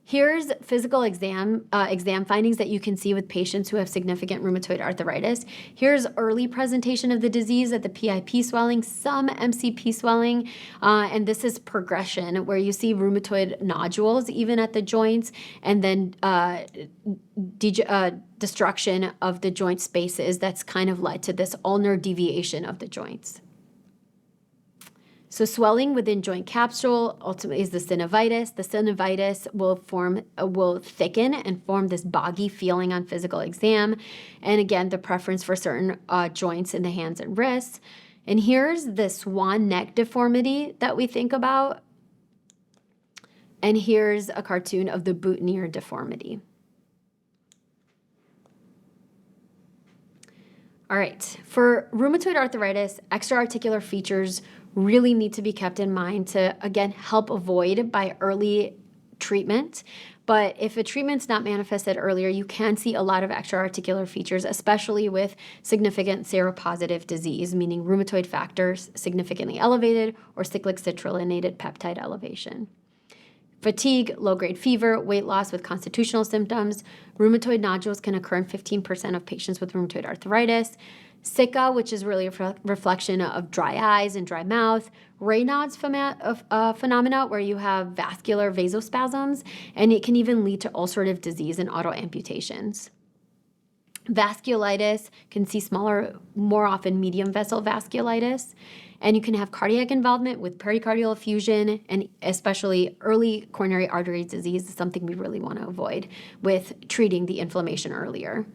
Here's physical exam findings that you can see with patients who have significant rheumatoid arthritis. Here's early presentation of the disease at the PIP swelling, some MCP swelling, and this is progression where you see rheumatoid nodules even at the joints, and then destruction of the joint spaces that's kind of led to this ulnar deviation of the joints. So swelling within joint capsule ultimately is the synovitis. The synovitis will thicken and form this boggy feeling on physical exam. And again, the preference for certain joints in the hands and wrists. And here's the swan neck deformity that we think about. And here's a cartoon of the boutonniere deformity. All right, for rheumatoid arthritis, extra-articular features really need to be kept in mind to, again, help avoid by early treatment. But if a treatment's not manifested earlier, you can see a lot of extra-articular features, especially with significant seropositive disease, meaning rheumatoid factors significantly elevated or cyclic citrullonated peptide elevation. Fatigue, low-grade fever, weight loss with constitutional symptoms. Rheumatoid nodules can occur in 15% of patients with rheumatoid arthritis. Sicca, which is really a reflection of dry eyes and dry mouth. Raynaud's phenomena, where you have vascular vasospasms, and it can even lead to ulcerative disease and autoamputations. Vasculitis can see smaller, more often medium vessel vasculitis, and you can have cardiac involvement with pericardial effusion, and especially early coronary artery disease is something we really want to avoid with treating the inflammation earlier.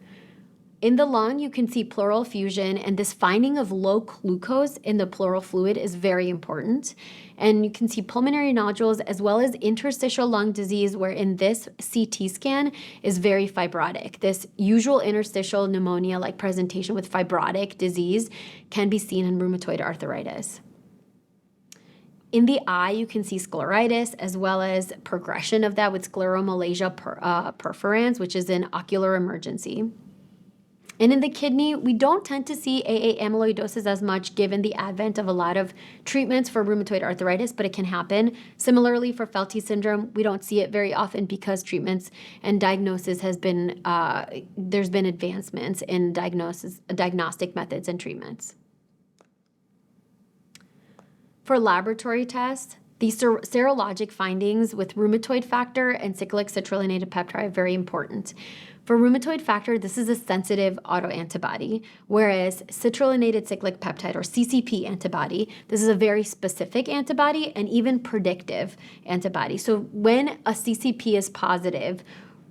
In the lung, you can see pleural effusion, and this finding of low glucose in the pleural fluid is very important. And you can see pulmonary nodules as well as interstitial lung disease, where in this CT scan is very fibrotic. This usual interstitial pneumonia-like presentation with fibrotic disease can be seen in rheumatoid arthritis. In the eye, you can see scleritis as well as progression of that with scleromalacia perforans, which is an ocular emergency. And in the kidney, we don't tend to see AA amyloidosis as much given the advent of a lot of treatments for rheumatoid arthritis, but it can happen. Similarly, for Felty syndrome, we don't see it very often because treatments and diagnosis has been, there's been advancements in diagnostic methods and treatments. For laboratory tests, these serologic findings with rheumatoid factor and cyclic citrullonated peptide are very important. For rheumatoid factor, this is a sensitive autoantibody, whereas citrullonated cyclic peptide, or CCP antibody, this is a very specific antibody and even predictive antibody. So when a CCP is positive,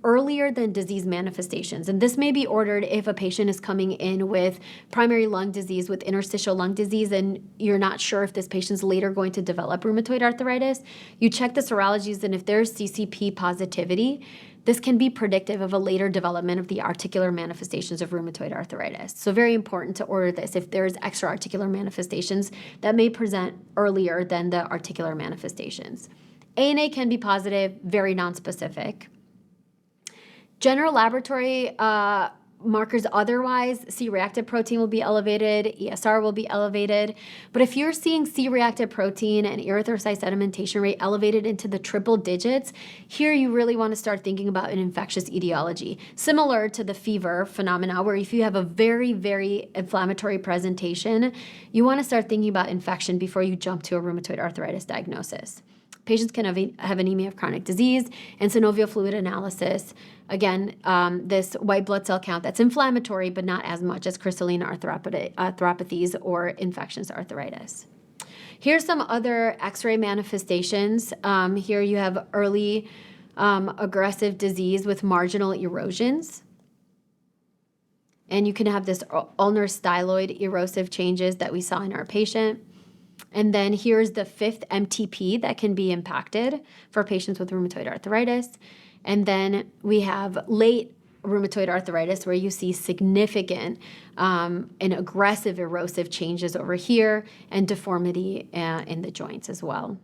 earlier than disease manifestations, and this may be ordered if a patient is coming in with primary lung disease, with interstitial lung disease, and you're not sure if this patient's later going to develop rheumatoid arthritis, you check the serologies, and if there's CCP positivity, this can be predictive of a later development of the articular manifestations of rheumatoid arthritis. So very important to order this if there's extra articular manifestations that may present earlier than the articular manifestations. ANA can be positive, very nonspecific. General laboratory markers otherwise, C-reactive protein will be elevated, ESR will be elevated. But if you're seeing C-reactive protein and erythrocyte sedimentation rate elevated into the triple digits, here you really want to start thinking about an infectious etiology. Similar to the fever phenomena, where if you have a very, very inflammatory presentation, you want to start thinking about infection before you jump to a rheumatoid arthritis diagnosis. Patients can have anemia of chronic disease and synovial fluid analysis. Again, this white blood cell count that's inflammatory, but not as much as crystalline arthropathies or infectious arthritis. Here's some other X-ray manifestations. Here you have early aggressive disease with marginal erosions. And you can have this ulnar styloid erosive changes that we saw in our patient. And then here's the fifth MTP that can be impacted for patients with rheumatoid arthritis. And then we have late rheumatoid arthritis, where you see significant and aggressive erosive changes over here and deformity in the joints as well.